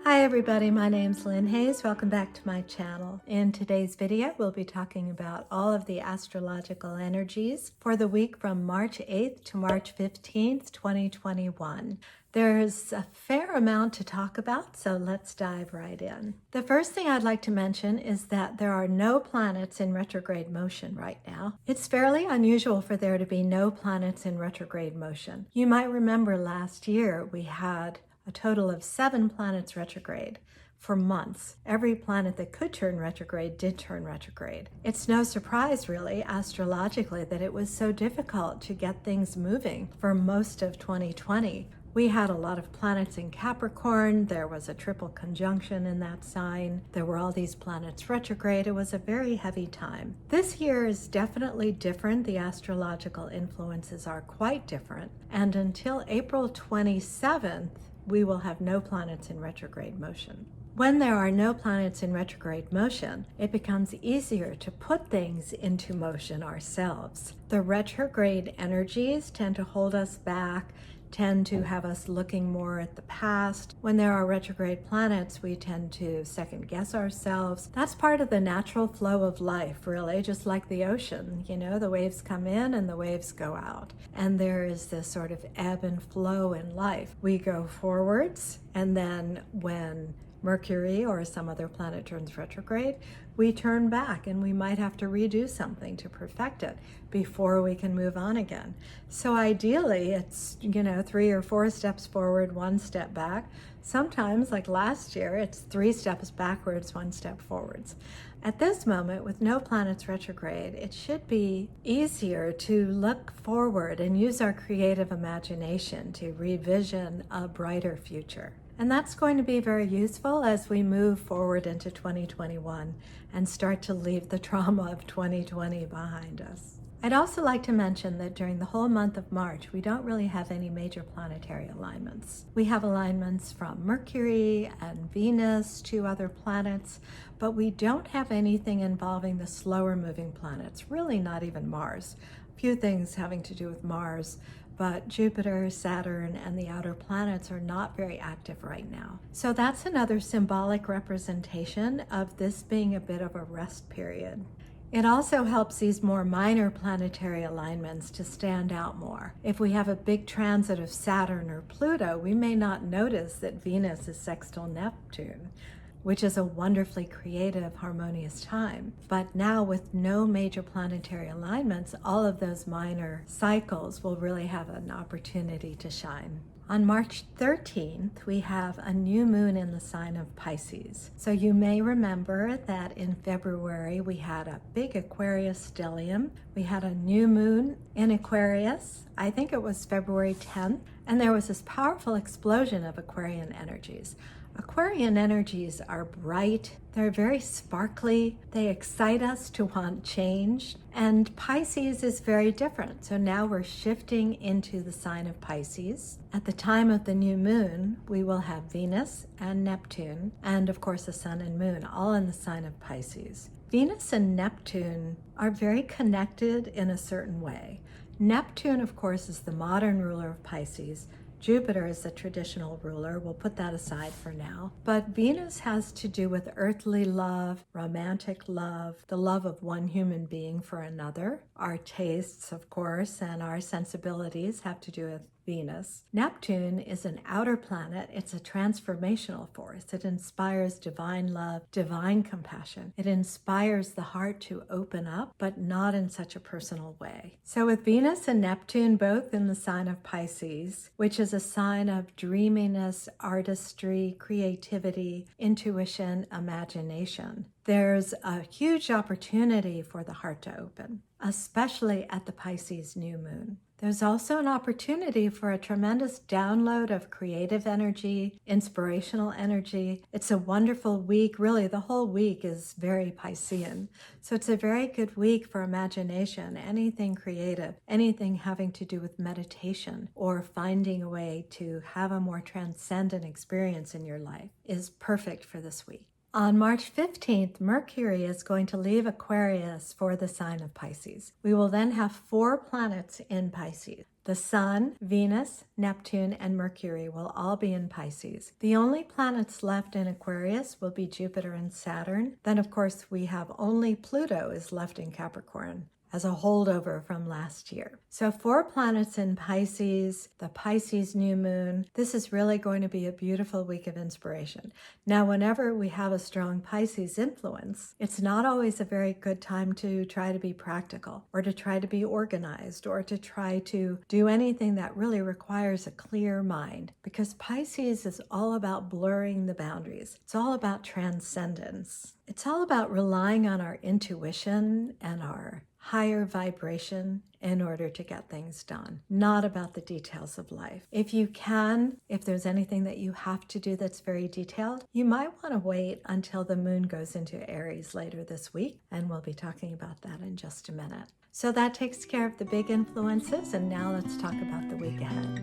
Hi everybody, my name's Lynn Hayes. Welcome back to my channel. In today's video, we'll be talking about all of the astrological energies for the week from March 8th to March 15th, 2021. There's a fair amount to talk about, so let's dive right in. The first thing I'd like to mention is that there are no planets in retrograde motion right now. It's fairly unusual for there to be no planets in retrograde motion. You might remember last year we had a total of 7 planets retrograde for months. Every planet that could turn retrograde did turn retrograde. It's no surprise, really, astrologically, that it was so difficult to get things moving for most of 2020. We had a lot of planets in Capricorn. There was a triple conjunction in that sign. There were all these planets retrograde. It was a very heavy time. This year is definitely different. The astrological influences are quite different. And until April 27th, we will have no planets in retrograde motion. When there are no planets in retrograde motion, it becomes easier to put things into motion ourselves. The retrograde energies tend to hold us back, tend to have us looking more at the past. When there are retrograde planets, we tend to second guess ourselves. That's part of the natural flow of life, really, just like the ocean. You know, the waves come in and the waves go out. And there is this sort of ebb and flow in life. We go forwards, and then when Mercury or some other planet turns retrograde, we turn back and we might have to redo something to perfect it before we can move on again. So ideally, it's, 3 or 4 steps forward, 1 step back. Sometimes, like last year, it's 3 steps backwards, 1 step forwards. At this moment, with no planets retrograde, it should be easier to look forward and use our creative imagination to revision a brighter future. And that's going to be very useful as we move forward into 2021 and start to leave the trauma of 2020 behind us. I'd also like to mention that during the whole month of March, we don't really have any major planetary alignments. We have alignments from Mercury and Venus, 2 other planets, but we don't have anything involving the slower moving planets, really not even Mars. A few things having to do with Mars, but Jupiter, Saturn, and the outer planets are not very active right now. So that's another symbolic representation of this being a bit of a rest period. It also helps these more minor planetary alignments to stand out more. If we have a big transit of Saturn or Pluto, we may not notice that Venus is sextile Neptune, which is a wonderfully creative, harmonious time. But now with no major planetary alignments, all of those minor cycles will really have an opportunity to shine. On March 13th, we have a new moon in the sign of Pisces. So you may remember that in February, we had a big Aquarius stellium. We had a new moon in Aquarius. I think it was February 10th. And there was this powerful explosion of Aquarian energies. Aquarian energies are bright, they're very sparkly, they excite us to want change, and Pisces is very different. So now we're shifting into the sign of Pisces. At the time of the new moon, we will have Venus and Neptune, and of course the sun and moon, all in the sign of Pisces. Venus and Neptune are very connected in a certain way. Neptune, of course, is the modern ruler of Pisces. Jupiter is the traditional ruler. We'll put that aside for now. But Venus has to do with earthly love, romantic love, the love of one human being for another. Our tastes, of course, and our sensibilities have to do with Venus. Neptune is an outer planet. It's a transformational force. It inspires divine love, divine compassion. It inspires the heart to open up, but not in such a personal way. So with Venus and Neptune both in the sign of Pisces, which is a sign of dreaminess, artistry, creativity, intuition, imagination, there's a huge opportunity for the heart to open, especially at the Pisces new moon. There's also an opportunity for a tremendous download of creative energy, inspirational energy. It's a wonderful week. Really, the whole week is very Piscean. So it's a very good week for imagination, anything creative, anything having to do with meditation or finding a way to have a more transcendent experience in your life is perfect for this week. On March 15th, Mercury is going to leave Aquarius for the sign of Pisces. We will then have 4 planets in Pisces. The Sun, Venus, Neptune, and Mercury will all be in Pisces. The only planets left in Aquarius will be Jupiter and Saturn. Then, of course, we have only Pluto is left in Capricorn as a holdover from last year. So 4 planets in Pisces, the Pisces New Moon. This is really going to be a beautiful week of inspiration. Now, whenever we have a strong Pisces influence, it's not always a very good time to try to be practical or to try to be organized or to try to do anything that really requires a clear mind, because Pisces is all about blurring the boundaries. It's all about transcendence. It's all about relying on our intuition and our higher vibration in order to get things done, not about the details of life. If you can, if there's anything that you have to do that's very detailed, you might want to wait until the moon goes into Aries later this week, and we'll be talking about that in just a minute. So that takes care of the big influences, and now let's talk about the week ahead.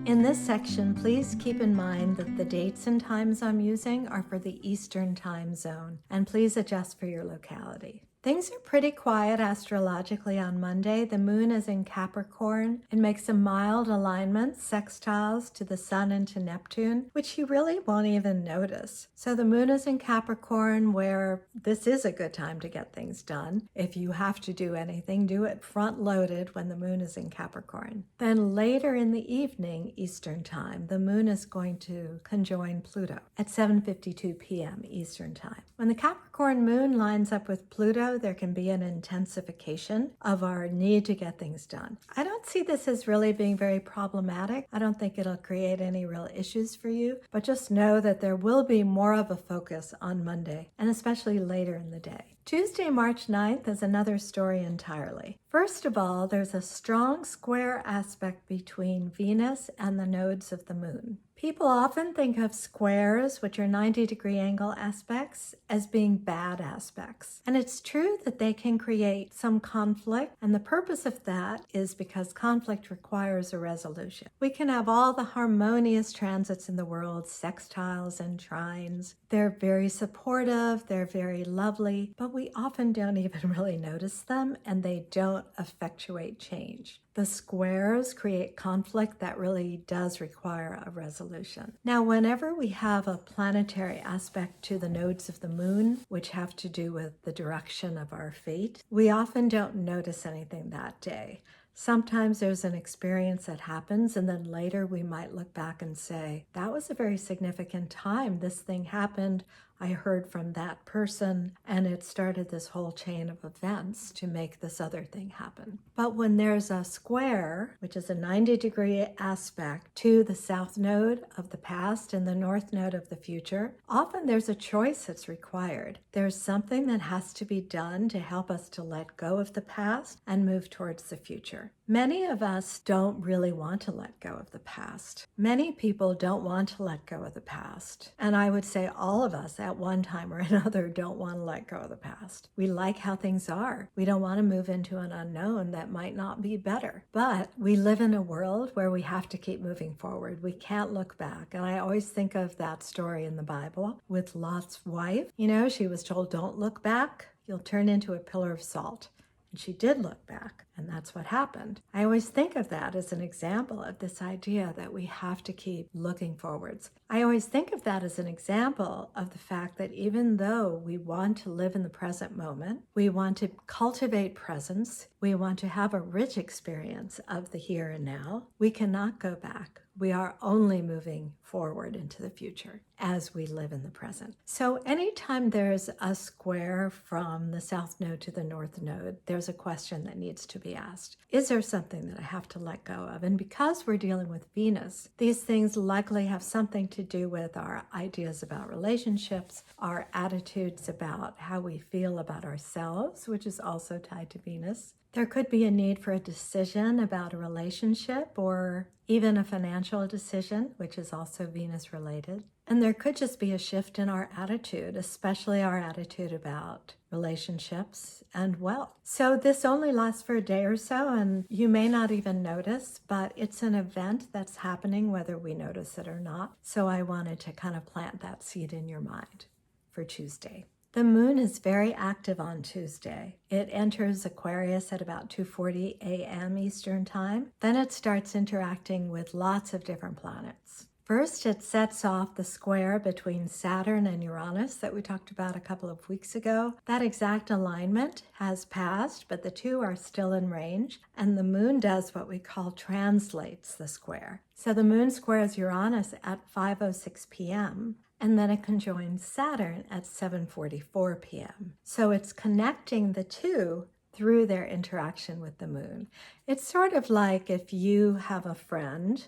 In this section, please keep in mind that the dates and times I'm using are for the Eastern time zone, and please adjust for your locality. Things are pretty quiet astrologically on Monday. The moon is in Capricorn and makes a mild alignment, sextiles to the sun and to Neptune, which you really won't even notice. So the moon is in Capricorn, where this is a good time to get things done. If you have to do anything, do it front-loaded when the moon is in Capricorn. Then later in the evening, Eastern time, the moon is going to conjoin Pluto at 7:52 p.m. Eastern time. When the Capricorn moon lines up with Pluto, there can be an intensification of our need to get things done. I don't see this as really being very problematic. I don't think it'll create any real issues for you, but just know that there will be more of a focus on Monday, and especially later in the day. Tuesday, March 9th is another story entirely. First of all, there's a strong square aspect between Venus and the nodes of the moon. People often think of squares, which are 90-degree angle aspects, as being bad aspects. And it's true that they can create some conflict, and the purpose of that is because conflict requires a resolution. We can have all the harmonious transits in the world, sextiles and trines. They're very supportive, they're very lovely, but we often don't even really notice them, and they don't effectuate change. The squares create conflict that really does require a resolution. Now, whenever we have a planetary aspect to the nodes of the moon, which have to do with the direction of our fate, we often don't notice anything that day. Sometimes there's an experience that happens, and then later we might look back and say, that was a very significant time. This thing happened. I heard from that person, and it started this whole chain of events to make this other thing happen. But when there's a square, which is a 90-degree aspect to the south node of the past and the north node of the future, often there's a choice that's required. There's something that has to be done to help us to let go of the past and move towards the future. Many of us don't really want to let go of the past. Many people don't want to let go of the past. And I would say all of us at one time or another don't want to let go of the past. We like how things are. We don't want to move into an unknown that might not be better. But we live in a world where we have to keep moving forward. We can't look back. And I always think of that story in the Bible with Lot's wife. You know, she was told, don't look back. You'll turn into a pillar of salt. And she did look back, and that's what happened. I always think of that as an example of this idea that we have to keep looking forwards. I always think of that as an example of the fact that even though we want to live in the present moment, we want to cultivate presence, we want to have a rich experience of the here and now, we cannot go back. We are only moving forward into the future as we live in the present. So anytime there's a square from the south node to the north node, there's a question that needs to be asked. Is there something that I have to let go of? And because we're dealing with Venus, these things likely have something to do with our ideas about relationships, our attitudes about how we feel about ourselves, which is also tied to Venus. There could be a need for a decision about a relationship or even a financial decision, which is also Venus related. And there could just be a shift in our attitude, especially our attitude about relationships and wealth. So this only lasts for a day or so, and you may not even notice, but it's an event that's happening whether we notice it or not. So I wanted to kind of plant that seed in your mind for Tuesday. The moon is very active on Tuesday. It enters Aquarius at about 2:40 a.m. Eastern Time. Then it starts interacting with lots of different planets. First, it sets off the square between Saturn and Uranus that we talked about a couple of weeks ago. That exact alignment has passed, but the two are still in range, and the moon does what we call translates the square. So the moon squares Uranus at 5:06 p.m., and then it conjoins Saturn at 7:44 p.m. So it's connecting the two through their interaction with the moon. It's sort of like if you have a friend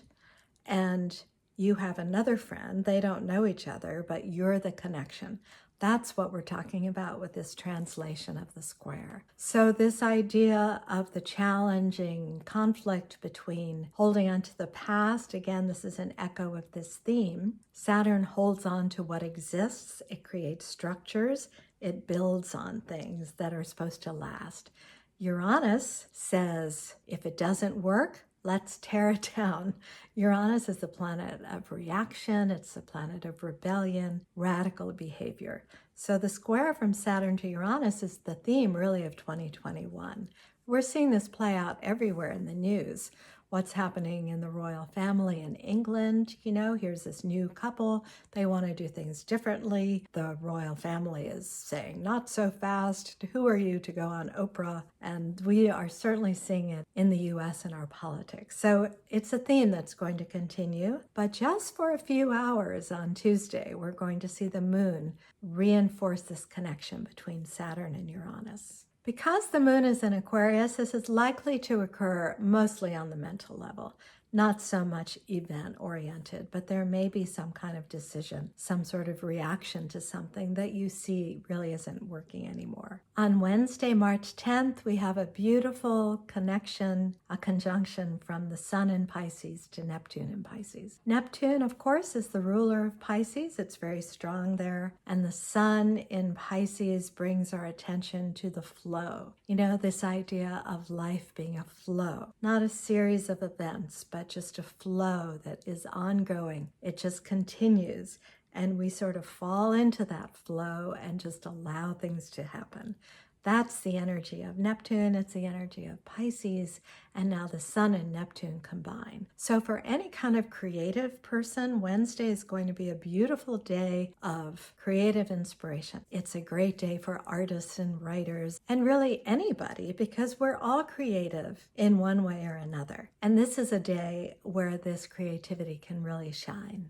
and you have another friend, they don't know each other, but you're the connection. That's what we're talking about with this translation of the square. So this idea of the challenging conflict between holding on to the past, again, this is an echo of this theme. Saturn holds on to what exists. It creates structures. It builds on things that are supposed to last. Uranus says, if it doesn't work, let's tear it down. Uranus is the planet of reaction. It's the planet of rebellion, radical behavior. So the square from Saturn to Uranus is the theme really of 2021. We're seeing this play out everywhere in the news. What's happening in the royal family in England? Here's this new couple. They want to do things differently. The royal family is saying, not so fast. Who are you to go on Oprah? And we are certainly seeing it in the US in our politics. So it's a theme that's going to continue. But just for a few hours on Tuesday, we're going to see the moon reinforce this connection between Saturn and Uranus. Because the moon is in Aquarius, this is likely to occur mostly on the mental level, not so much event-oriented, but there may be some kind of decision, some sort of reaction to something that you see really isn't working anymore. On Wednesday, March 10th, we have a beautiful connection, a conjunction from the Sun in Pisces to Neptune in Pisces. Neptune, of course, is the ruler of Pisces. It's very strong there. And the Sun in Pisces brings our attention to the flow. This idea of life being a flow, not a series of events, but just a flow that is ongoing. It just continues, and we sort of fall into that flow and just allow things to happen. That's the energy of Neptune. It's the energy of Pisces, and now the Sun and Neptune combine. So for any kind of creative person, Wednesday is going to be a beautiful day of creative inspiration. It's a great day for artists and writers, and really anybody, because we're all creative in one way or another. And this is a day where this creativity can really shine.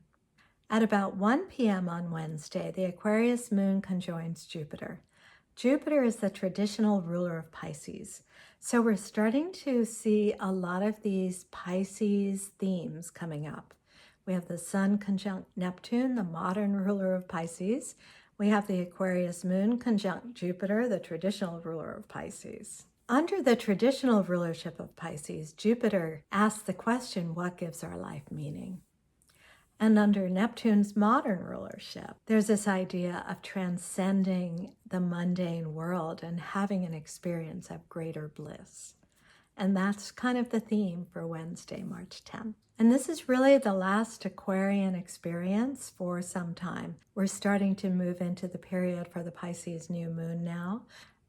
At about 1 p.m. on Wednesday, the Aquarius moon conjoins Jupiter. Jupiter is the traditional ruler of Pisces. So we're starting to see a lot of these Pisces themes coming up. We have the Sun conjunct Neptune, the modern ruler of Pisces. We have the Aquarius moon conjunct Jupiter, the traditional ruler of Pisces. Under the traditional rulership of Pisces, Jupiter asks the question, what gives our life meaning? And under Neptune's modern rulership, there's this idea of transcending the mundane world and having an experience of greater bliss. And that's kind of the theme for Wednesday, March 10th. And this is really the last Aquarian experience for some time. We're starting to move into the period for the Pisces New Moon now.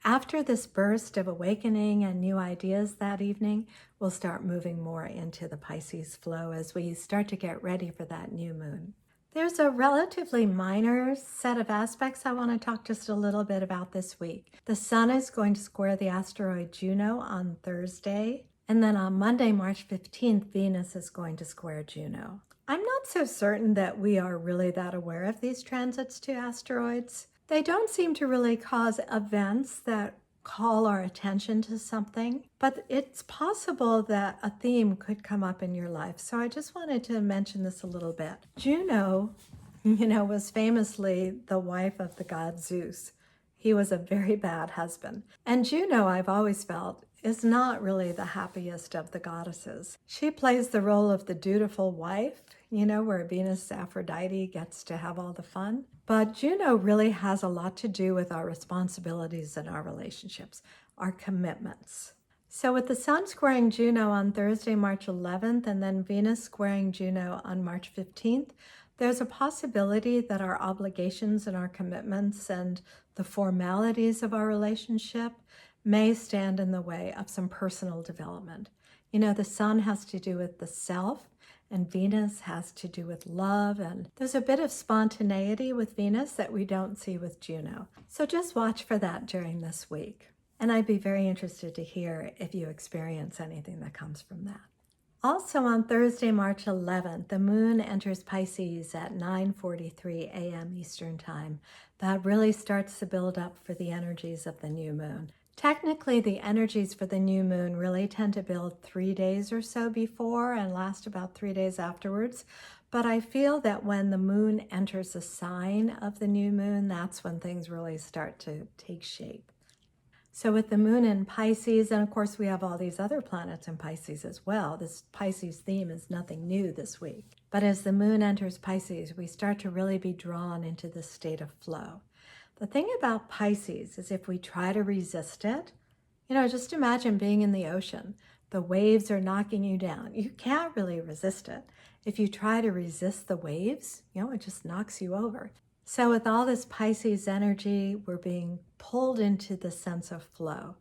After this burst of awakening and new ideas that evening, we'll start moving more into the Pisces flow as we start to get ready for that new moon. There's a relatively minor set of aspects I want to talk just a little bit about this week. The Sun is going to square the asteroid Juno on Thursday, and then on Monday, March 15th, Venus is going to square Juno. I'm not so certain that we are really that aware of these transits to asteroids. They don't seem to really cause events that call our attention to something, but it's possible that a theme could come up in your life. So I just wanted to mention this a little bit. Juno, was famously the wife of the god Zeus. He was a very bad husband. And Juno, I've always felt, is not really the happiest of the goddesses. She plays the role of the dutiful wife, where Venus Aphrodite gets to have all the fun. But Juno really has a lot to do with our responsibilities and our relationships, our commitments. So with the Sun squaring Juno on Thursday, March 11th, and then Venus squaring Juno on March 15th, There's a possibility that our obligations and our commitments and the formalities of our relationship may stand in the way of some personal development. You know, the sun has to do with the self, and Venus has to do with love, and there's a bit of spontaneity with Venus that we don't see with Juno. So just watch for that during this week. And I'd be very interested to hear if you experience anything that comes from that. Also on Thursday, March 11th, the moon enters Pisces at 9:43 a.m. Eastern Time. That really starts to build up for the energies of the new moon. Technically, the energies for the new moon really tend to build 3 days or so before and last about 3 days afterwards. But I feel that when the moon enters a sign of the new moon, that's when things really start to take shape. So with the moon in Pisces, and of course we have all these other planets in Pisces as well. This Pisces theme is nothing new this week. But as the moon enters Pisces, we start to really be drawn into this state of flow. The thing about Pisces is if we try to resist it, just imagine being in the ocean. The waves are knocking you down. You can't really resist it. If you try to resist the waves, it just knocks you over. So with all this Pisces energy, we're being pulled into the sense of flow.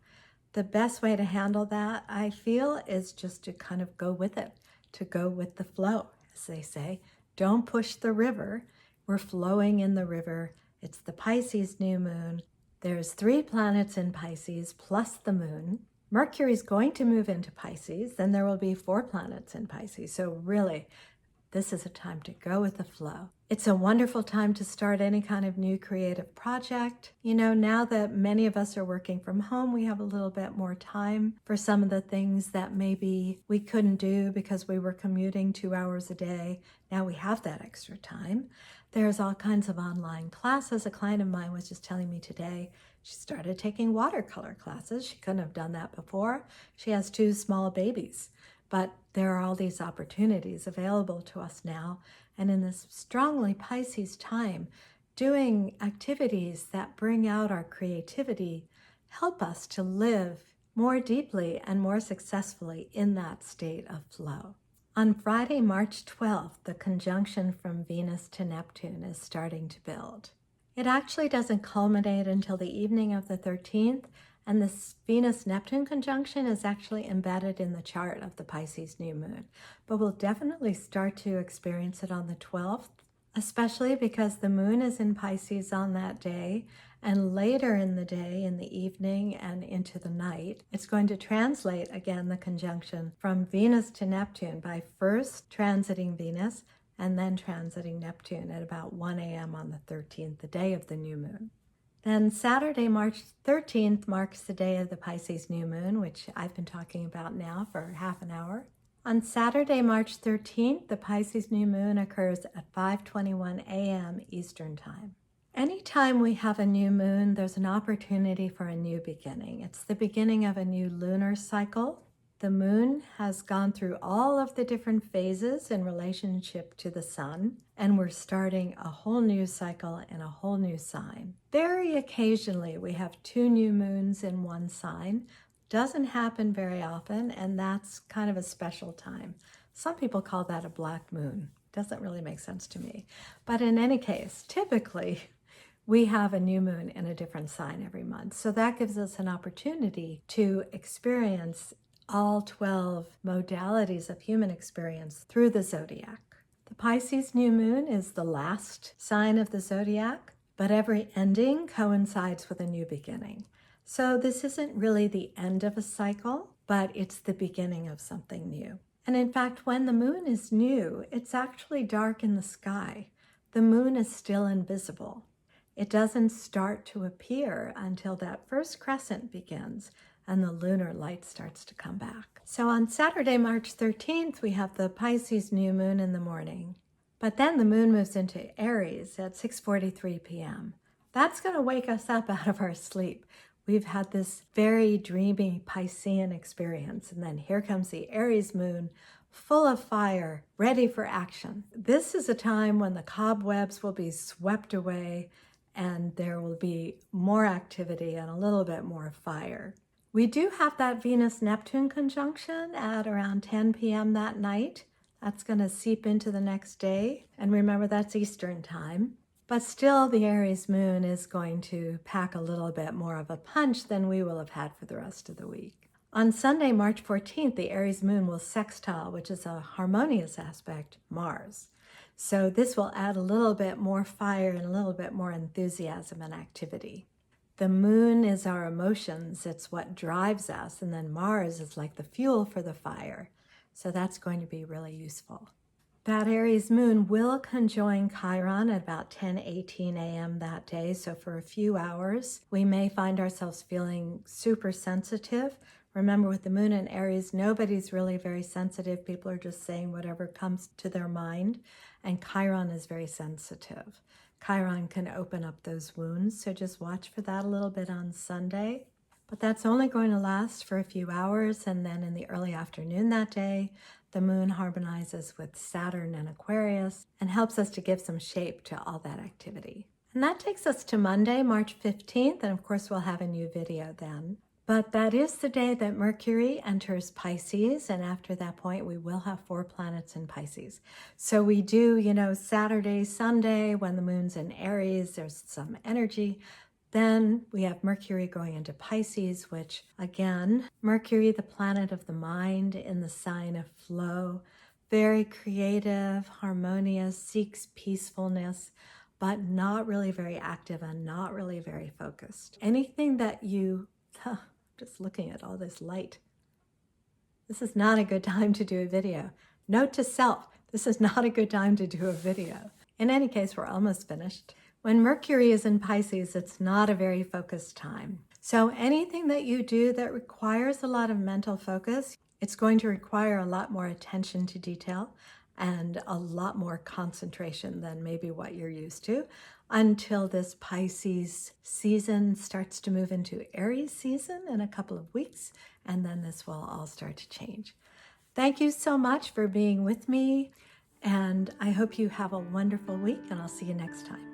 The best way to handle that, I feel, is just to kind of go with it, to go with the flow, as they say. Don't push the river. We're flowing in the river. It's the Pisces new moon. There's 3 planets in Pisces plus the moon. Mercury's going to move into Pisces. Then there will be 4 planets in Pisces. So really, this is a time to go with the flow. It's a wonderful time to start any kind of new creative project. Now that many of us are working from home, we have a little bit more time for some of the things that maybe we couldn't do because we were commuting 2 hours a day. Now we have that extra time. There's all kinds of online classes. A client of mine was just telling me today she started taking watercolor classes. She couldn't have done that before. She has 2 small babies. But there are all these opportunities available to us now. And in this strongly Pisces time, doing activities that bring out our creativity help us to live more deeply and more successfully in that state of flow. On Friday, March 12th, the conjunction from Venus to Neptune is starting to build. It actually doesn't culminate until the evening of the 13th, and this Venus-Neptune conjunction is actually embedded in the chart of the Pisces new moon. But we'll definitely start to experience it on the 12th, especially because the moon is in Pisces on that day. And later in the day, in the evening and into the night, it's going to translate again the conjunction from Venus to Neptune by first transiting Venus and then transiting Neptune at about 1 a.m. on the 13th, the day of the new moon. Then Saturday, March 13th marks the day of the Pisces new moon, which I've been talking about now for half an hour. On Saturday, March 13th, the Pisces new moon occurs at 5:21 a.m. Eastern Time. Anytime we have a new moon, there's an opportunity for a new beginning. It's the beginning of a new lunar cycle. The moon has gone through all of the different phases in relationship to the sun, and we're starting a whole new cycle in a whole new sign. Very occasionally, we have 2 new moons in one sign. Doesn't happen very often, and that's kind of a special time. Some people call that a black moon. Doesn't really make sense to me. But in any case, typically, we have a new moon in a different sign every month. So that gives us an opportunity to experience all 12 modalities of human experience through the zodiac. The Pisces new moon is the last sign of the zodiac, but every ending coincides with a new beginning. So this isn't really the end of a cycle, but it's the beginning of something new. And in fact, when the moon is new, it's actually dark in the sky. The moon is still invisible. It doesn't start to appear until that first crescent begins and the lunar light starts to come back. So on Saturday, March 13th, we have the Pisces new moon in the morning. But then the moon moves into Aries at 6:43 p.m. That's going to wake us up out of our sleep. We've had this very dreamy Piscean experience, and then here comes the Aries moon, full of fire, ready for action. This is a time when the cobwebs will be swept away, and there will be more activity and a little bit more fire. We do have that Venus-Neptune conjunction at around 10 p.m. that night. That's going to seep into the next day. And remember, that's Eastern time. But still, the Aries moon is going to pack a little bit more of a punch than we will have had for the rest of the week. On Sunday, March 14th, the Aries moon will sextile, which is a harmonious aspect, Mars. So this will add a little bit more fire and a little bit more enthusiasm and activity. The moon is our emotions. It's what drives us. And then Mars is like the fuel for the fire. So that's going to be really useful. That Aries moon will conjoin Chiron at about 10:18 a.m. that day. So for a few hours, we may find ourselves feeling super sensitive. Remember, with the moon in Aries, nobody's really very sensitive. People are just saying whatever comes to their mind. And Chiron is very sensitive. Chiron can open up those wounds. So just watch for that a little bit on Sunday. But that's only going to last for a few hours. And then in the early afternoon that day, the moon harmonizes with Saturn and Aquarius and helps us to give some shape to all that activity. And that takes us to Monday, March 15th. And of course, we'll have a new video then. But that is the day that Mercury enters Pisces. And after that point, we will have 4 planets in Pisces. So we do, Saturday, Sunday, when the moon's in Aries, there's some energy. Then we have Mercury going into Pisces, which again, Mercury, the planet of the mind in the sign of flow, very creative, harmonious, seeks peacefulness, but not really very active and not really very focused. Anything that you, just looking at all this light, this is not a good time to do a video. Note to self, this is not a good time to do a video. In any case, we're almost finished. When Mercury is in Pisces, it's not a very focused time. So anything that you do that requires a lot of mental focus, it's going to require a lot more attention to detail and a lot more concentration than maybe what you're used to until this Pisces season starts to move into Aries season in a couple of weeks, and then this will all start to change. Thank you so much for being with me, and I hope you have a wonderful week, and I'll see you next time.